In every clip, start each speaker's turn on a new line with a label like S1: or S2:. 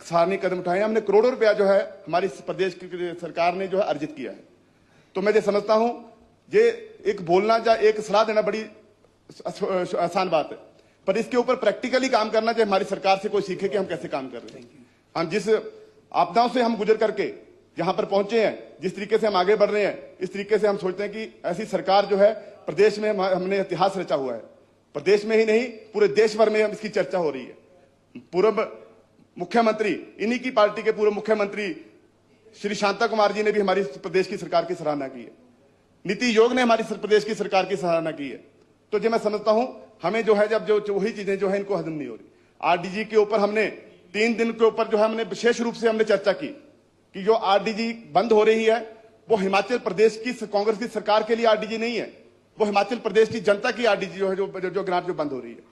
S1: सराहनीय कदम उठाए हैं। हमने करोड़ों रुपया जो है हमारी प्रदेश की सरकार ने जो है अर्जित किया है। तो मैं ये समझता हूं ये एक बोलना या एक सलाह देना बड़ी आसान बात है, पर इसके ऊपर प्रैक्टिकली काम करना जो हमारी सरकार से कोई सीखे कि हम कैसे काम कर रहे हैं। हम जिस आपदाओं से हम गुजर करके जहां पर पहुंचे हैं, जिस तरीके से हम आगे बढ़ रहे हैं, इस तरीके से हम सोचते हैं कि ऐसी सरकार जो है प्रदेश में हमने इतिहास रचा हुआ है। प्रदेश में ही नहीं पूरे देश भर में इसकी चर्चा हो रही है। पूर्व मुख्यमंत्री, इन्हीं की पार्टी के पूर्व मुख्यमंत्री श्री शांता कुमार जी ने भी हमारी प्रदेश की सरकार की सराहना की है। नीति आयोग ने हमारी प्रदेश की सरकार की सराहना की है। तो जो मैं समझता हूं हमें जो है जब जो वही चीजें जो है इनको हजम नहीं हो रही। आरडीजी के ऊपर हमने 3 दिन के ऊपर जो है हमने विशेष रूप से हमने चर्चा की कि जो आरडीजी बंद हो रही है वो हिमाचल प्रदेश की कांग्रेस की सरकार के लिए आरडीजी नहीं है, वो हिमाचल प्रदेश की जनता की आरडीजी जो है जो ग्रांट जो बंद हो रही है,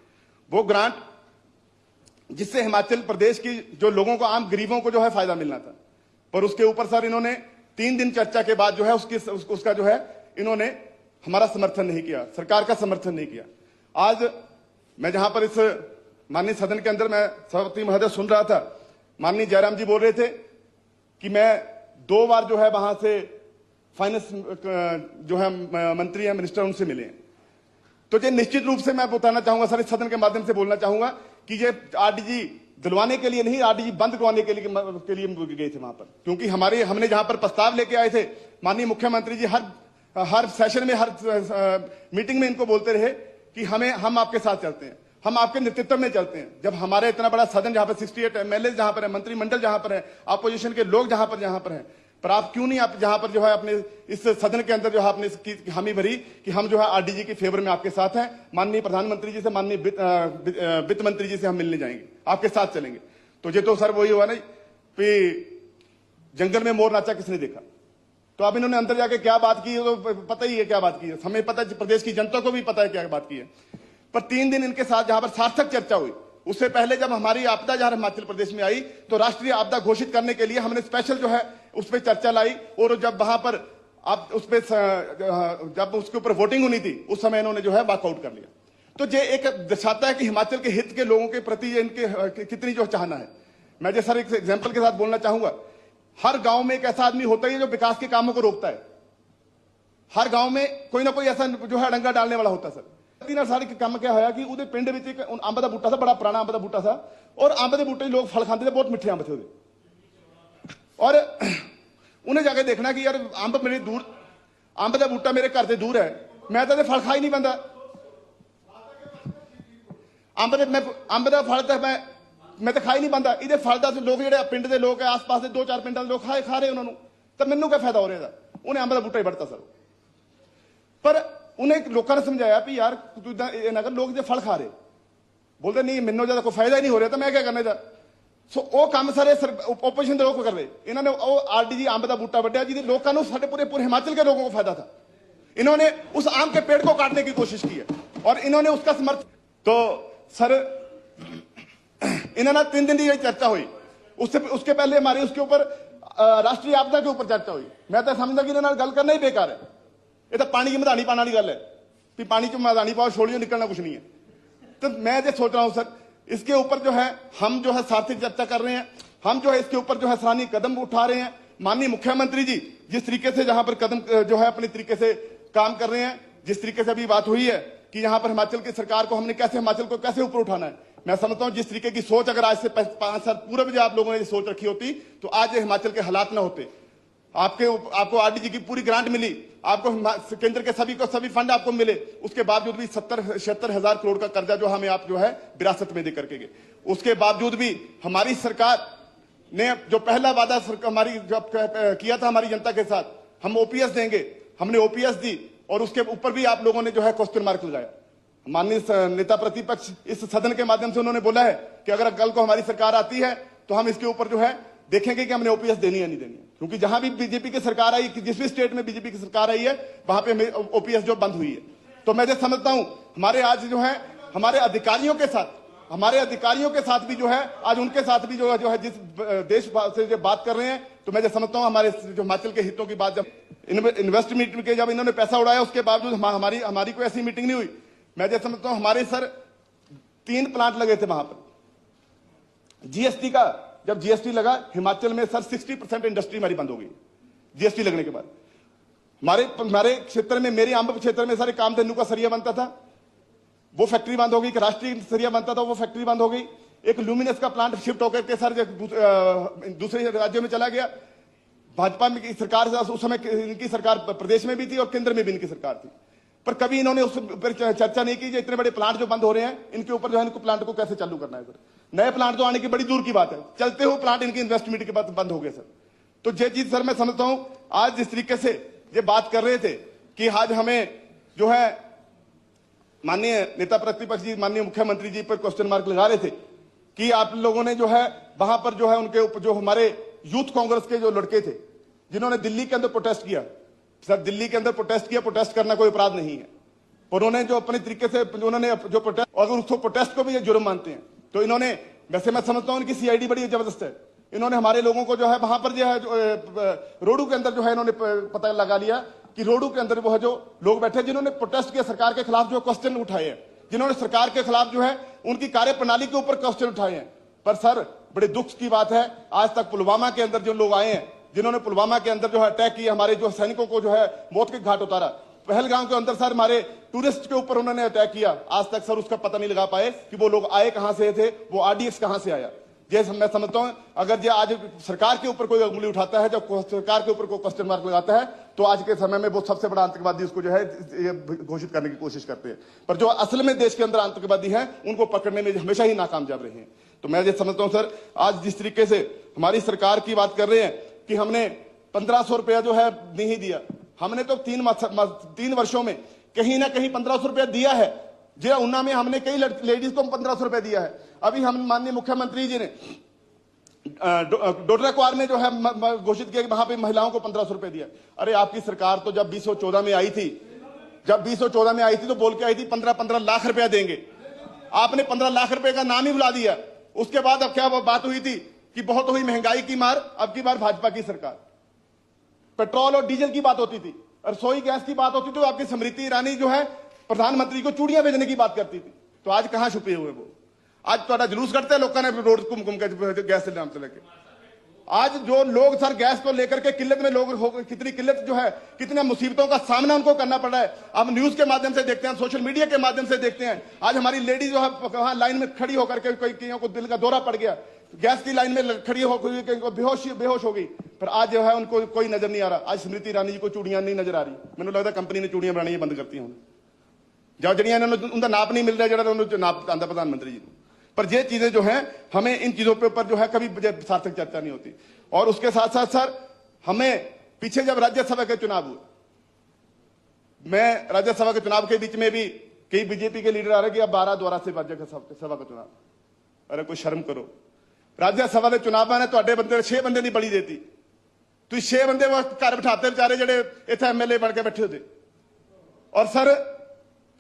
S1: वो ग्रांट जिससे हिमाचल प्रदेश की जो लोगों को, आम गरीबों को जो है फायदा मिलना था। पर उसके ऊपर सर इन्होंने 3 दिन चर्चा के बाद जो है उसका जो है इन्होंने हमारा समर्थन नहीं किया, सरकार का समर्थन नहीं किया। आज मैं जहां पर इस माननीय सदन के अंदर मैं सभापति महोदय सुन रहा था, माननीय जयराम जी बोल रहे थे कि मैं 2 बार जो है वहां से फाइनेंस जो है मंत्री या मिनिस्टर उनसे मिले हैं। तो ये निश्चित रूप से मैं बताना चाहूंगा सर, इस सदन के माध्यम से बोलना चाहूंगा कि ये आरडीजी दिलवाने के लिए नहीं, आरडीजी बंद करवाने के लिए गए थे वहां पर। क्योंकि हमने जहां पर प्रस्ताव लेके आए थे, माननीय मुख्यमंत्री जी हर सेशन में, हर मीटिंग में इनको बोलते रहे कि हम आपके साथ चलते हैं, हम आपके नेतृत्व में चलते हैं। जब हमारे इतना बड़ा सदन जहां पर 68 एमएलए जहां पर है, मंत्रिमंडल जहां पर है, अपोजिशन के लोग जहां पर हैं, पर आप क्यों नहीं, आप जहां पर जो है अपने इस सदन के अंदर जो है आपने इसकी हामी भरी कि हम जो है आरडीजी की फेवर में आपके साथ हैं। माननीय प्रधानमंत्री जी से, माननीय वित्त मंत्री जी से हम मिलने जाएंगे, आपके साथ चलेंगे। तो ये तो सर वही हुआ ना कि जंगल में मोर नाचा किसने देखा। तो अब इन्होंने अंदर जाके क्या बात की तो पता ही है क्या बात की है, हमें पता है, प्रदेश की जनता को भी पता है क्या बात की है। पर 3 दिन इनके साथ जहां पर सार्थक चर्चा हुई, उससे पहले जब हमारी आपदा जहां हिमाचल प्रदेश में आई तो राष्ट्रीय आपदा घोषित करने के लिए हमने स्पेशल जो है उस पर चर्चा लाई। और जब वहां पर आप उस पर जब उसके ऊपर वोटिंग होनी थी उस समय इन्होंने जो है वॉकआउट कर लिया। तो ये एक दर्शाता है कि हिमाचल के हित के लोगों के प्रति इनके कितनी जो चाहना है। मैं जो सर एक एग्जाम्पल के साथ बोलना चाहूंगा, हर गांव में एक ऐसा आदमी होता है जो विकास के कामों को रोकता है। हर गांव में कोई ना कोई ऐसा जो है अड़ंगा डालने वाला होता है। सर 3 साल के काम क्या होया कि उहदे पिंड विच एक अंब दा बूटा था, बड़ा पुराना अंब दा बूटा था, और अंब दे बूटे लोग फल खाते थे, बहुत मिठे अंब थे उहदे। और उन्हें जाके देखना कि यार अंब मेरे दूर, अंब दा बूटा मेरे घर से दूर है, मैं तो फल खा ही नहीं पांदा। अंब दा फल तो मैं तो खा ही नहीं पांदा, इहदे फल दा लोग जिहड़े पिंड दे लोग है, आस पास के 2-4 पिंडां दे लोग खा रहे उन्होंने, तो मैनू क्या फायदा हो रहा है। उन्हें अंब दा बूटा ही बढ़ता सर। पर उन्हें लोगों ने समझाया भी यार तू ना कर, लोग जो फल खा रहे, बोलते नहीं मैनू ज्यादा कोई फायदा ही नहीं हो रहा, तो मैं क्या करने का। सो वो काम सारे ओपोजिशन के लोग कर रहे। इन्होंने वो आरडीजी अंब का बूटा वड्या जिससे लोगों को, सारे पूरे हिमाचल के लोगों को फायदा था। इन्होंने उस आम के पेड़ को काटने की कोशिश की है और इन्होंने उसका समर्थन। तो सर इन्होंने 3 दिन की चर्चा हुई, उसके पहले हमारी उसके ऊपर राष्ट्रीय आपदा के ऊपर चर्चा हुई। मैं तो समझदा कि इन्होंने गल करना ही बेकार है। ये तो पानी की मधानी पाने वाली गल है कि पानी च मधानी पाओ छोड़ियो, निकलना कुछ नहीं है। तो मैं ये सोच रहा हूं सर, इसके ऊपर जो है हम जो है सार्थक चर्चा कर रहे हैं, हम जो है इसके ऊपर जो है सराहनीय कदम उठा रहे हैं। माननीय मुख्यमंत्री जी जिस तरीके से जहां पर कदम जो है अपने तरीके से काम कर रहे हैं, जिस तरीके से अभी बात हुई है कि यहाँ पर हिमाचल की सरकार को हमने कैसे, हिमाचल को कैसे ऊपर उठाना है, मैं समझता हूँ जिस तरीके की सोच अगर आज से 5 साल पूर्व आप लोगों ने सोच रखी होती तो आज हिमाचल के हालात ना होते। आपको आरडीजी की पूरी ग्रांट मिली, आपको केंद्र के सभी फंड आपको मिले, उसके बावजूद भी 70-76 हजार करोड़ का कर्जा जो हमें आप जो है विरासत में दे करके गए। उसके बावजूद भी हमारी सरकार ने जो पहला वादा हमारी जब किया था हमारी जनता के साथ, हम ओपीएस देंगे, हमने ओपीएस दी और उसके ऊपर भी आप लोगों ने जो है क्वेश्चन मार्क लगाया। माननीय नेता प्रतिपक्ष इस सदन के माध्यम से उन्होंने बोला है कि अगर कल को हमारी सरकार आती है तो हम इसके ऊपर जो है देखेंगे कि हमने ओपीएस देनी है नहीं देनी है। क्योंकि जहां भी बीजेपी की सरकार आई, जिस भी स्टेट में बीजेपी की सरकार आई है वहां पे ओपीएस जो बंद हुई है। तो मैं जो समझता हूं हमारे आज जो है हमारे अधिकारियों के साथ भी जो है आज उनके साथ भी जो है जिस देश से जो बात कर रहे हैं, तो मैं जो समझता हूं हमारे जो हिमाचल के हितों की बात, जब इन्वेस्ट मीट के जब इन्होंने पैसा उड़ाया उसके बावजूद हमारी कोई ऐसी मीटिंग नहीं हुई। मैं जो समझता हूं हमारे सर 3 प्लांट लगे थे वहां पर, जीएसटी का जब जीएसटी लगा हिमाचल में सर 60% इंडस्ट्री हमारी बंद हो गई जीएसटी लगने के बाद। हमारे क्षेत्र में, मेरे अंब क्षेत्र में सर एक कामधेनु का सरिया बनता था, वो फैक्ट्री बंद हो गई। राष्ट्रीय सरिया बनता था, वो फैक्ट्री बंद हो गई। एक ल्यूमिनस का प्लांट शिफ्ट होकर के सर दूसरे राज्यों में चला गया। भाजपा में की सरकार, उस समय इनकी सरकार प्रदेश में भी थी और केंद्र में भी इनकी सरकार थी, पर कभी इन्होंने उस पर चर्चा नहीं की जो इतने बड़े प्लांट जो बंद हो रहे हैं, इनके ऊपर जो है इनको प्लांट को कैसे चालू करना है सर। नए प्लांट तो आने की बड़ी दूर की बात है, चलते हुए प्लांट इनकी इन्वेस्टमेंट के बाद बंद हो गए सर। तो ये चीज सर मैं समझता हूं, आज जिस तरीके से ये बात कर रहे थे कि आज हमें जो है माननीय नेता प्रतिपक्ष जी, माननीय मुख्यमंत्री जी पर क्वेश्चन मार्क लगा रहे थे कि आप लोगों ने जो है वहां पर जो है उनके ऊपर जो हमारे यूथ कांग्रेस के जो लड़के थे जिन्होंने दिल्ली के अंदर प्रोटेस्ट किया, सर दिल्ली के अंदर प्रोटेस्ट किया, प्रोटेस्ट करना कोई अपराध नहीं है, पर उन्होंने जो अपने तरीके से उन्होंने जो प्रोटेस्ट, और उसको प्रोटेस्ट को भी ये जुर्म मानते हैं, तो इन्होंने, वैसे मैं समझता हूं इनकी सीआईडी बड़ी जबरदस्त है, इन्होंने हमारे लोगों को जो है वहां पर जो है रोडू के अंदर जो है इन्होंने पता लगा लिया कि रोडू के अंदर वो जो लोग बैठे जिन्होंने प्रोटेस्ट किया, सरकार के खिलाफ जो क्वेश्चन उठाए हैं, जिन्होंने सरकार के खिलाफ जो है उनकी कार्यप्रणाली के ऊपर क्वेश्चन उठाए हैं। पर सर बड़े दुख की बात है, आज तक पुलवामा के अंदर जो लोग आए हैं, जिन्होंने पुलवामा के अंदर जो है अटैक किया, हमारे जो सैनिकों को जो है मौत के घाट उतारा, पहलगाम के अंदर सर हमारे टूरिस्ट के ऊपर उन्होंने अटैक किया, आज तक सर उसका पता नहीं लगा पाए कि वो लोग आए कहां से थे, वो आरडीएक्स कहां से आया। जैसे मैं समझता हूं अगर ये आज सरकार के ऊपर कोई उंगली उठाता है, जब सरकार के ऊपर कोई क्वेश्चन मार्क लगाता है, तो आज के समय में वो सबसे बड़ा आतंकवादी उसको जो है घोषित करने की कोशिश करते हैं। पर जो असल में देश के अंदर आतंकवादी हैं उनको पकड़ने में हमेशा ही नाकामयाब रहे हैं। तो मैं ये समझता हूं सर, आज जिस तरीके से हमारी सरकार की बात कर रहे हैं कि हमने 1500 रुपया जो है नहीं दिया, हमने तो 3 वर्षों में कहीं ना कहीं 1500 रुपया दिया है। जे ऊना में हमने कई लेडीज को 1500 रुपया दिया है। अभी हम माननीय मुख्यमंत्री जी ने डोडरा क्वार में जो है घोषित किया कि वहां पे महिलाओं को 1500 रुपए दिया। अरे आपकी सरकार तो जब 2014 में आई थी, तो बोल के आई थी 15 लाख रुपया देंगे। आपने 15 लाख रुपए का नाम ही बुला दिया। उसके बाद अब क्या बात हुई थी कि बहुत हुई महंगाई की मार, अब की बार भाजपा की सरकार, पेट्रोल और डीजल की बात होती थी, रसोई गैस की बात होती थी, तो आपकी स्मृति ईरानी जो है प्रधानमंत्री को चूड़ियां भेजने की बात करती थी। तो आज कहां छुपे हुए वो? आज थोड़ा जुलूस करते हैं लोगों ने रोड घूम के गैस के नाम से लेके। आज जो लोग सर गैस को लेकर के किल्लत में लोग कितनी किल्लत जो है, कितने मुसीबतों का सामना उनको करना पड़ रहा है। अब न्यूज के माध्यम से देखते हैं, सोशल मीडिया के माध्यम से देखते हैं। आज हमारी लेडी जो है वहां लाइन में खड़ी होकर के कईयों को दिल का दौरा पड़ गया, गैस की लाइन में खड़ी होकर बेहोश हो गई, पर आज जो है उनको कोई नजर नहीं आ रहा। आज स्मृति ईरानी जी को चूड़ियां नहीं नजर आ रही। मैंने लगता कंपनी ने चूड़ियां बनानी बंद करती हैं जब जड़ियां उनका नाप नहीं मिल रहा है, जो नाप आंदा प्रधानमंत्री जी। पर ये चीजें जो हैं, हमें इन चीजों के ऊपर जो है कभी सार्थक चर्चा नहीं होती। और उसके साथ साथ सर हमें पीछे जब राज्यसभा के चुनाव हुए, मैं राज्यसभा के चुनाव के बीच में भी कई बीजेपी के लीडर आ रहे कि अब 12 द्वारा से राज्यसभा का चुनाव। अरे कोई शर्म करो, राज्यसभा के चुनाव में ਤੁਹਾਡੇ ਬੰਦੇ 6 ਬੰਦੇ ਨਹੀਂ ਬਲੀ ਦੇਤੀ, ਤੁਸੀਂ 6 ਬੰਦੇ ਘਰ ਬਿਠਾਤੇ ਵਿਚਾਰੇ ਜਿਹੜੇ ਇੱਥੇ ਐਮਐਲਏ ਬਣ ਕੇ ਬੈਠੇ ਹੁੰਦੇ। ਔਰ ਸਰ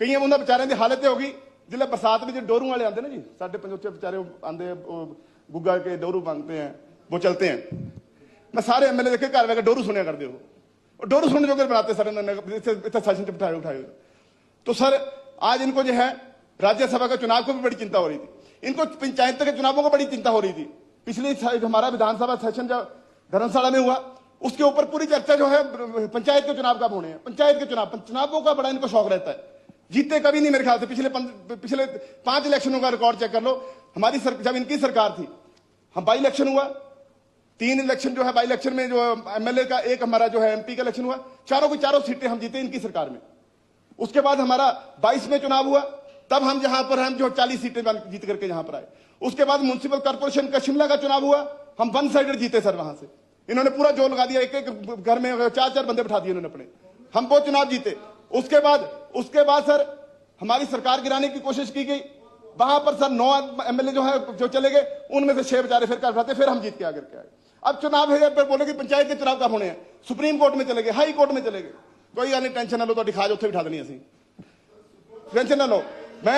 S1: ਕਈਆਂ ਉਹਨਾਂ ਵਿਚਾਰਿਆਂ ਦੀ ਹਾਲਤ ਹੋ ਗਈ जिले बरसात में जो डोरू वाले आते हैं ना जी, साढ़े पंचोचे बेचारे आते गुग्गा के डोरू मांगते हैं, वो चलते हैं। मैं सारे एमएलए देखे घर में डोरू सुनिया करते हो, डोरू सुनने जो बनाते सर इतने सेशन से उठाए। तो सर आज इनको जो है राज्यसभा के चुनाव को भी बड़ी चिंता हो रही थी, इनको पंचायत के चुनावों को बड़ी चिंता हो रही थी। पिछले हमारा विधानसभा सेशन जब धर्मशाला में हुआ, उसके ऊपर पूरी चर्चा जो है पंचायत के चुनाव कब होने हैं, पंचायत के चुनावों का बड़ा इनको शौक रहता है। जीते कभी नहीं मेरे ख्याल से। पिछले 5 इलेक्शनों का रिकॉर्ड चेक कर लो। हमारी जब इनकी सरकार थी, हम बाई इलेक्शन हुआ, 3 इलेक्शन जो है बाई इलेक्शन में जो एमएलए का, एक हमारा जो है एमपी का इलेक्शन हुआ, चारों की चारों सीटें हम जीते इनकी सरकार में। उसके बाद हमारा 22 में चुनाव हुआ, तब हम जहां पर हम जो 40 सीटें जीत करके यहां पर आए। उसके बाद म्युनिसिपल कॉर्पोरेशन का शिमला का चुनाव हुआ, हम 1 साइडेड जीते सर। वहां से इन्होंने पूरा जोर लगा दिया, एक घर में 4-4 बंदे बिठा दिए उन्होंने अपने, हम वो चुनाव जीते। उसके बाद सर हमारी सरकार गिराने की कोशिश की गई, वहां पर सर 9 एमएलए जो है जो चले गए, उनमें से 6 बेचारे फिर कर उठाते, फिर हम जीत के आगे आए। अब चुनाव है पर बोले कि पंचायत के चुनाव कब होने हैं, सुप्रीम कोर्ट में चले गए, हाई कोर्ट में चले गए। कोई गल नहीं, टेंशन ना लो, तो दिखा उत्थे बिठा देनी असी, टेंशन ना लो।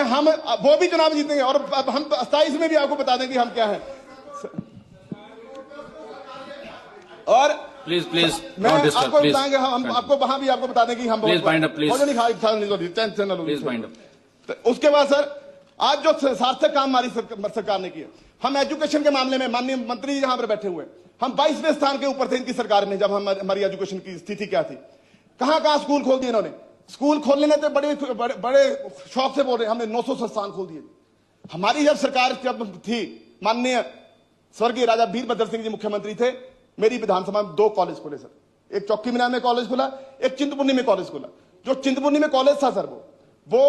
S1: हम वो भी चुनाव जीतेंगे और हम 27 में भी आपको बता देंगे हम क्या है। और
S2: प्लीज
S1: मैं आपको बताएंगे, हम आपको वहां भी आपको बता देंगे हम
S2: प्लीज।
S1: उसके बाद सर आज जो सार्थक काम हमारी सरकार ने किया, हम एजुकेशन के मामले में माननीय मंत्री यहां पर बैठे हुए, हम 22वें स्थान के ऊपर थे इनकी सरकार में। जब हमारी एजुकेशन की स्थिति क्या थी, कहां कहां स्कूल खोल दिए इन्होंने। स्कूल खोलने में तो बड़े शौक से बोल रहे, हमने 900 संस्थान खोल दिए। हमारी जब सरकार जब थी, माननीय स्वर्गीय राजा वीरभद्र सिंह जी मुख्यमंत्री थे, मेरी विधानसभा में 2 कॉलेज खोले सर। एक चौकी मीनार में कॉलेज खुला, एक चिंतपूर्णी में कॉलेज खुला। जो चिंतपूर्णी में कॉलेज था सर, वो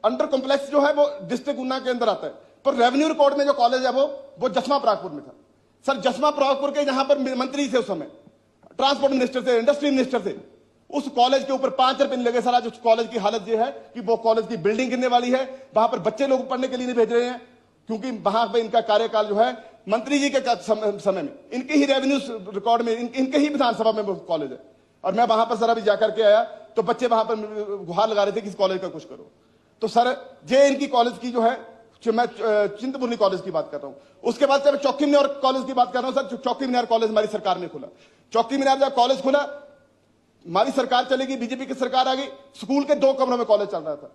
S1: अंडर कॉम्प्लेक्स जो है वो डिस्ट्रिक्ट ऊना के अंदर आता है, पर रेवेन्यू रिकॉर्ड में जो कॉलेज है वो जसमा परागपुर में था सर। जसमा परागपुर के जहां पर मंत्री थे उस समय, ट्रांसपोर्ट मिनिस्टर थे, इंडस्ट्री मिनिस्टर थे, उस कॉलेज के ऊपर 5 रुपए नहीं लगे सर। आज उस कॉलेज की हालत यह है कि वो कॉलेज की बिल्डिंग गिरने वाली है, वहां पर बच्चे लोग पढ़ने के लिए नहीं भेज रहे हैं, क्योंकि वहां पर इनका कार्यकाल जो है मंत्री जी के समय में, इनके ही रेवेन्यू रिकॉर्ड में, इनके ही विधानसभा में वो कॉलेज है। और मैं वहां पर सर अभी जाकर के आया तो बच्चे वहां पर गुहार लगा रहे थे कि इस कॉलेज का कुछ करो। तो सर ये इनकी कॉलेज की जो है, मैं चिंतपूर्णी कॉलेज की बात कर रहा हूं। उसके बाद से चौकी मीनार कॉलेज की बात कर रहा हूं सर। चौकी मीनार कॉलेज हमारी सरकार ने खोला। चौकी मीनार जब कॉलेज खुला, हमारी सरकार चलेगी, बीजेपी की सरकार आ गई, स्कूल के 2 कमरों में कॉलेज चल रहा था।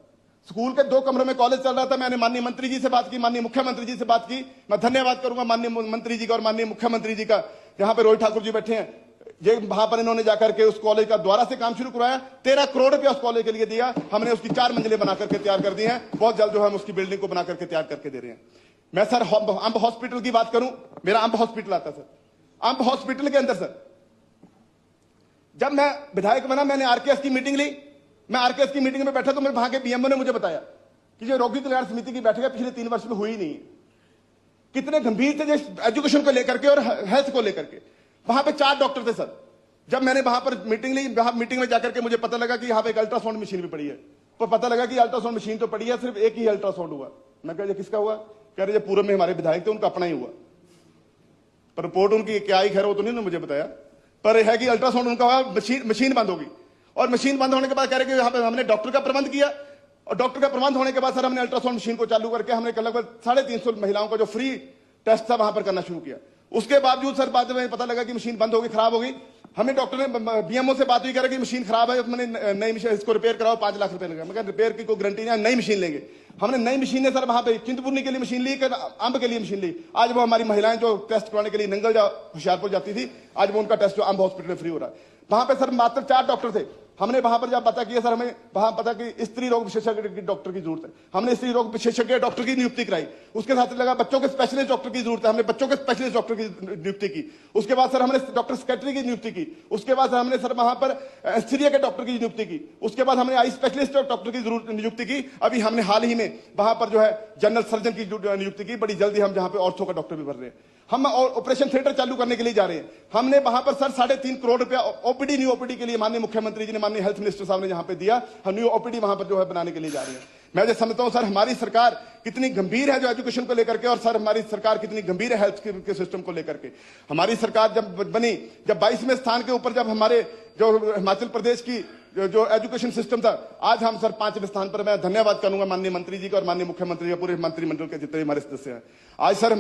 S1: स्कूल के 2 कमरों में कॉलेज चल रहा था। मैंने माननीय मंत्री जी से बात की, माननीय मुख्यमंत्री जी से बात की। मैं धन्यवाद करूंगा माननीय मंत्री जी का और माननीय मुख्यमंत्री जी का, यहाँ पे रोहित ठाकुर जी बैठे हैं। ये वहां पर इन्होंने जाकर के उस कॉलेज का दोबारा से काम शुरू करवाया। 13 करोड़ रुपया उस कॉलेज के लिए दिया। हमने उसकी 4 मंजिलें बना करके तैयार कर दी हैं। बहुत जल्द जो हम उसकी बिल्डिंग को बना करके तैयार करके दे रहे हैं। मैं सर अंब हॉस्पिटल की बात करूं, मेरा अंब हॉस्पिटल आता सर। अंब हॉस्पिटल के अंदर सर, जब मैं विधायक बना, मैंने आरकेएस की मीटिंग ली। मैं आरकेएस की मीटिंग में बैठा तो मेरे वहां के बीएमओ ने मुझे बताया कि जो रोगी कल्याण समिति की बैठक है पिछले 3 वर्ष में हुई नहीं। कितने गंभीर थे एजुकेशन को लेकर के और हेल्थ को लेकर के। वहां पे 4 डॉक्टर थे सर। जब मैंने वहां पर मीटिंग ली, मीटिंग में जाकर के मुझे पता लगा कि यहाँ पे एक अल्ट्रासाउंड मशीन भी पड़ी है। तो पता लगा कि अल्ट्रासाउंड मशीन तो पड़ी है, सिर्फ एक ही अल्ट्रासाउंड हुआ। मैं कहा किसका हुआ? कह रहे पूर्व में हमारे विधायक थे, उनका अपना ही हुआ। पर रिपोर्ट उनकी क्या आई, खैर वो तो नहीं मुझे बताया, पर है कि अल्ट्रासाउंड उनका हुआ। मशीन बंद होगी, और मशीन बंद होने के बाद कह रहे कि यहाँ पे हमने डॉक्टर का प्रबंध किया, और डॉक्टर का प्रबंध होने के बाद सर हमने अल्ट्रासाउंड मशीन को चालू करके हमने लगभग 350 महिलाओं का जो फ्री टेस्ट था वहां पर करना शुरू किया। उसके बावजूद सर बाद में पता लगा कि मशीन बंद होगी, खराब होगी। हमें डॉक्टर ने बीएमओ से बात हुई, कह रहे कि मशीन खराब है, मैंने नई मशीन इसको रिपेयर कराओ, 5 लाख रुपए लगा। मैं रिपेयर की कोई गारंटी नहीं, नई मशीन लेंगे। हमने नई मशीन सर वहां पे चिंतपूर्णी के लिए मशीन ली, अंब के लिए मशीन ली। आज वो हमारी महिलाएं जो टेस्ट कराने के लिए नंगल होशियारपुर जाती थी, आज वो उनका टेस्ट जो अंब हॉस्पिटल में फ्री हो रहा है। वहां पे सर मात्र 4 डॉक्टर थे। हमने वहां पर जब पता किया सर, हमें वहां पता कि स्त्री रोग विशेषज्ञ की डॉक्टर की जरूरत है। हमने स्त्री रोग विशेषज्ञ डॉक्टर की नियुक्ति कराई। उसके साथ लगा बच्चों के स्पेशलिस्ट डॉक्टर की जरूरत है, हमने बच्चों के स्पेशलिस्ट डॉक्टर की नियुक्ति की। उसके बाद सर हमने डॉक्टर सेक्रेटरी की नियुक्ति की। उसके बाद हमने सर वहां पर स्त्रीय के डॉक्टर की नियुक्ति की। उसके बाद हमने आई स्पेशलिस्ट डॉक्टर की नियुक्ति की। अभी हमने हाल ही में वहां पर जो है जनरल सर्जन की नियुक्ति की। बड़ी जल्दी हम जहां पे ऑर्थो का डॉक्टर भी भर रहे हैं। हम ऑपरेशन थिएटर चालू करने के लिए जा रहे हैं। हमने वहां पर सर 3.5 करोड़ रुपया ओपीडी, न्यू ओपीडी के लिए माननीय मुख्यमंत्री जी ने, माननीय हेल्थ मिनिस्टर साहब ने जहां पे दिया। हम न्यू ओपीडी वहां पर जो है बनाने के लिए जा रहे हैं। मैं जो समझता हूं सर हमारी सरकार कितनी गंभीर है जो एजुकेशन को लेकर के, और सर हमारी सरकार कितनी गंभीर है हेल्थ के सिस्टम को लेकर के। हमारी सरकार जब बनी, जब 22वें स्थान के ऊपर जब हमारे जो हिमाचल प्रदेश की जो एजुकेशन सिस्टम था, आज हम सर 5वें स्थान पर। मैं धन्यवाद करूंगा माननीय मंत्री जी का और माननीय मुख्यमंत्री का, पूरे मंत्रिमंडल के जितने हमारे सदस्य हैं। आज सर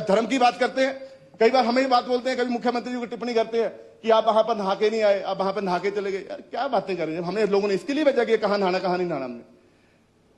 S1: धर्म की बात करते हैं, कई बार हमें ही बात बोलते हैं, कभी मुख्यमंत्री जी को टिप्पणी करते हैं कि आप वहां पर नहा के नहीं आए, आप वहां पर नहा के चले गए। यार क्या बातें कर रहे हैं? हमने लोगों ने इसके लिए भेजा कि कहां नहाना कहां नहीं नहाना।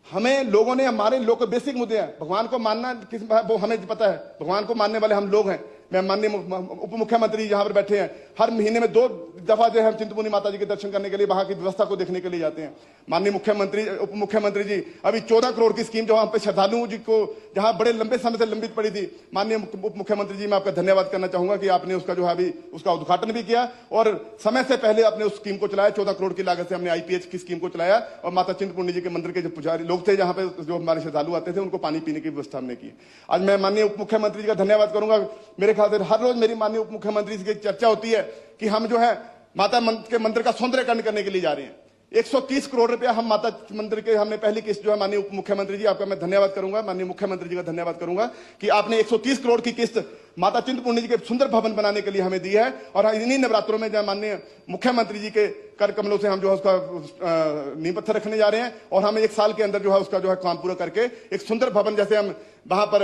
S1: हमें लोगों ने, हमारे लोग बेसिक मुद्दे हैं। भगवान को मानना किस, वो हमें पता है, भगवान को मानने वाले हम लोग हैं। मैं माननीय उप मुख्यमंत्री यहाँ पर बैठे हैं, हर महीने में 2 दफा जो है हम चिंतपूर्णी माता जी के दर्शन करने के लिए वहां की व्यवस्था को देखने के लिए जाते हैं। माननीय मुख्यमंत्री, उप मुख्यमंत्री जी, अभी 14 करोड़ की स्कीम जो हम पे श्रद्धालुओं जी को जहां बड़े लंबे समय से लंबित पड़ी थी, माननीय उप मुख्यमंत्री जी मैं आपका धन्यवाद करना चाहूंगा कि आपने उसका जो है अभी उसका उद्घाटन भी किया और समय से पहले आपने उस स्कीम को चलाया। 14 करोड़ की लागत से हमने आईपीएच की स्कीम को चलाया और माता चिंतपूर्णी जी के मंदिर के जो पुजारी लोग थे, जहां पे जो हमारे श्रद्धालु आते थे, उनको पानी पीने की व्यवस्था हमने की। आज मैं माननीय उप मुख्यमंत्री जी का धन्यवाद करूंगा। मेरे ख्याल से हर रोज मेरी माननीय उप मुख्यमंत्री जी की चर्चा होती है कि हम जो है माता के मंदिर का सौंदर्यकरण करने के लिए जा रहे हैं। 130 करोड़ रुपया हम माता मंदिर के, हमने पहली किस्त जो है माननीय उप मुख्यमंत्री जी, आपका मैं धन्यवाद करूंगा, माननीय मुख्यमंत्री जी का धन्यवाद करूंगा कि आपने 130 करोड़ की किस्त माता चिंतपूर्णी जी के सुंदर भवन बनाने के लिए हमें दी है। और इन्हीं नवरात्रों में जो माननीय मुख्यमंत्री जी के कर कमलों से हम जो है उसका नींव पत्थर रखने जा रहे हैं और हमें 1 साल के अंदर जो है उसका जो है काम पूरा करके एक सुंदर भवन, जैसे हम वहां पर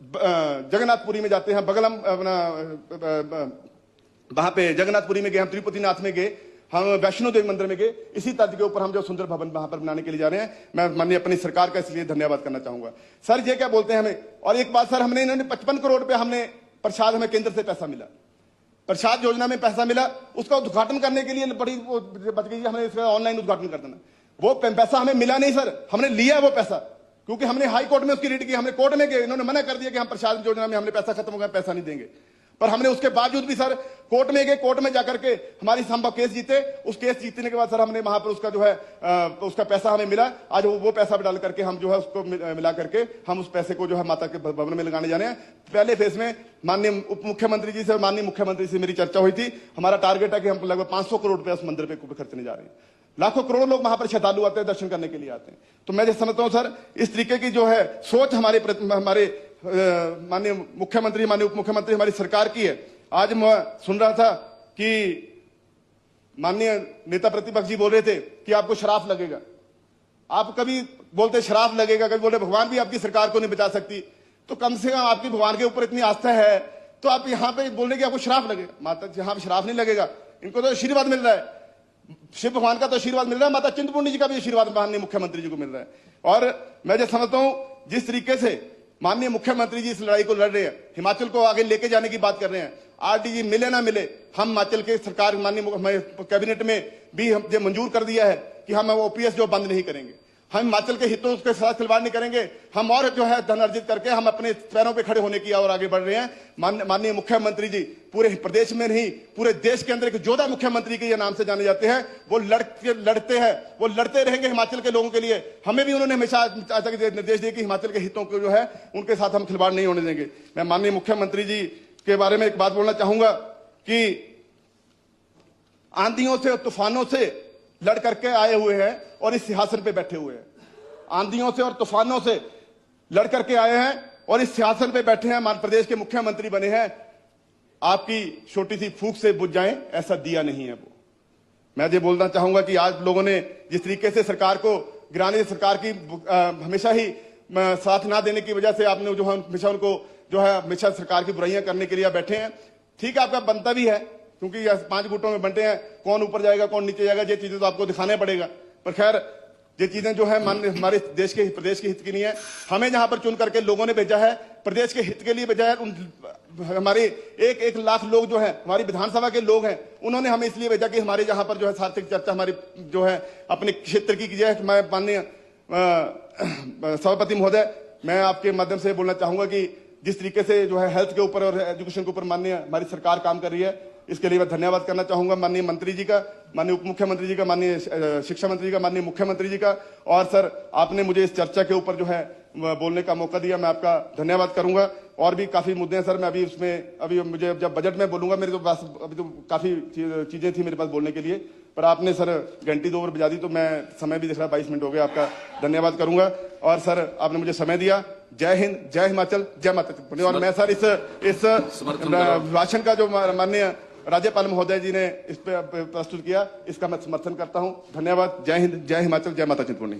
S1: जगन्नाथपुरी में जाते हैं, बगल हम अपना वहां पे जगन्नाथपुरी में गए, हम तिरुपति नाथ में गए, हम वैष्णो देवी मंदिर में गए, इसी तर्ज के ऊपर हम जो सुंदर भवन वहां पर बनाने के लिए जा रहे हैं। मैं माननीय अपनी सरकार का इसलिए धन्यवाद करना चाहूंगा। सर ये क्या बोलते हैं हमें, और एक बात सर, हमने इन्होंने 55 करोड़ रुपए हमने प्रसाद, हमें केंद्र से पैसा मिला, प्रसाद योजना में पैसा मिला, उसका उद्घाटन करने के लिए बड़ी वो बच गई, हमने इसका ऑनलाइन उद्घाटन कर देना। वो पैसा हमें मिला नहीं सर, हमने लिया वो पैसा, क्योंकि हमने हाई कोर्ट में उसकी रीड की, हमने कोर्ट में गए, इन्होंने मना कर दिया कि हम प्रसाद योजना में हमने पैसा खत्म हो गया, पैसा नहीं देंगे। पर हमने उसके बावजूद भी सर कोर्ट में गए, कोर्ट में जाकर के हमारी हम केस जीते। उस केस जीतने के बाद सर हमने वहां पर उसका जो है उसका पैसा हमें मिला। आज वो पैसा डाल करके हम जो है उसको मिला करके हम उस पैसे को जो है माता के भवन में लगाने जाने हैं। पहले फेज में माननीय उप मुख्यमंत्री जी से और माननीय मुख्यमंत्री से मेरी चर्चा हुई थी। हमारा टारगेट है कि हम लगभग 500 करोड़ रुपया उस मंदिर पे खर्चने जा रहे हैं। लाखों करोड़ों लोग वहां पर श्रद्धालु आते हैं, दर्शन करने के लिए आते हैं। तो मैं जो समझता हूं सर, इस तरीके की जो है सोच हमारे माननीय मुख्यमंत्री, माननीय उप मुख्यमंत्री हमारी सरकार की है। आज मैं सुन रहा था कि माननीय नेता प्रतिपक्ष जी बोल रहे थे कि आपको शराफ लगेगा। आप कभी बोलते शराफ लगेगा, कभी बोलते भगवान भी आपकी सरकार को नहीं बचा सकती। तो कम से कम आपकी भगवान के ऊपर इतनी आस्था है तो आप यहां पे बोल रहे कि आपको शराफ लगेगा। माता यहां पे शराफ नहीं लगेगा, इनको तो आशीर्वाद मिल रहा है, शिव भगवान का तो आशीर्वाद मिल रहा है, माता चिंतपूर्णी जी का भी आशीर्वाद माननीय मुख्यमंत्री जी को मिल रहा है। और मैं जो समझता हूं, जिस तरीके से माननीय मुख्यमंत्री जी इस लड़ाई को लड़ रहे हैं, हिमाचल को आगे लेके जाने की बात कर रहे हैं, आरडीजी मिले ना मिले, हम हिमाचल के सरकार माननीय कैबिनेट में भी हम जो मंजूर कर दिया है कि हम ओपीएस जो बंद नहीं करेंगे, हम हिमाचल के हितों के साथ खिलवाड़ नहीं करेंगे। हम और जो है धन अर्जित करके हम अपने पैरों पे खड़े होने की ओर आगे बढ़ रहे हैं। माननीय मुख्यमंत्री जी पूरे प्रदेश में नहीं, पूरे देश के अंदर एक योद्धा मुख्यमंत्री के ये नाम से जाने जाते हैं। वो लड़ते हैं, वो लड़ते रहेंगे हिमाचल के लोगों के लिए। हमें भी उन्होंने हमेशा निर्देश दिए कि हिमाचल के हितों को जो है उनके साथ हम खिलवाड़ नहीं होने देंगे। मैं माननीय मुख्यमंत्री जी के बारे में एक बात बोलना चाहूंगा कि आंधियों से और तूफानों से लड़ करके आए हुए हैं और इस सिंहासन पे बैठे हुए हैं। आंधियों से और तूफानों से लड़ करके आए हैं और इस सिंहासन पे बैठे हैं, मध्य प्रदेश के मुख्यमंत्री बने हैं। आपकी छोटी सी फूंक से बुझ जाएं ऐसा दिया नहीं है वो। मैं ये बोलना चाहूंगा कि आज लोगों ने जिस तरीके से सरकार को गिराने, सरकार की हमेशा ही साथ ना देने की वजह से आपने जो है हमेशा उनको जो है हमेशा सरकार की बुराइयां करने के लिए बैठे हैं। ठीक है, आपका बनता भी है, क्योंकि 5 गुटों में बंटे हैं, कौन ऊपर जाएगा कौन नीचे जाएगा, ये चीजें तो आपको दिखाने पड़ेगा। पर खैर, ये चीजें जो है हमारे प्रदेश के हित की नहीं है। हमें जहां पर चुन करके लोगों ने भेजा है, प्रदेश के हित के लिए भेजा है। हमारे 1 लाख लोग जो है, हमारी विधानसभा के लोग हैं, उन्होंने हमें इसलिए भेजा कि हमारे जहां पर जो है सार्थक चर्चा हमारी जो है अपने क्षेत्र की जाए। मैं माननीय सभापति महोदय, मैं आपके माध्यम से बोलना चाहूंगा कि जिस तरीके से जो है हेल्थ के ऊपर और एजुकेशन के ऊपर माननीय हमारी सरकार काम कर रही है, इसके लिए मैं धन्यवाद करना चाहूंगा माननीय मंत्री जी का, माननीय उप मुख्यमंत्री जी का, माननीय शिक्षा मंत्री जी का, माननीय मुख्यमंत्री जी का। और सर, आपने मुझे इस चर्चा के ऊपर जो है बोलने का मौका दिया, मैं आपका धन्यवाद करूंगा। और भी काफी मुद्दे हैं सर, मैं अभी मुझे जब बजट में बोलूंगा, मेरे तो पास अभी तो काफी चीजें थी मेरे पास बोलने के लिए, पर आपने सर घंटी 2 ओवर बजा दी, तो मैं समय भी देख रहा 22 मिनट हो गया। आपका धन्यवाद करूंगा। और सर, आपने मुझे समय दिया। जय हिंद, जय हिमाचल, जय माता चिंतपूर्णी। और मैं सर इस भाषण का जो माननीय राज्यपाल महोदय जी ने इस पे प्रस्तुत किया, इसका मैं समर्थन करता हूं। धन्यवाद। जय हिंद, जय हिमाचल, जय माता चिंतपूर्णी।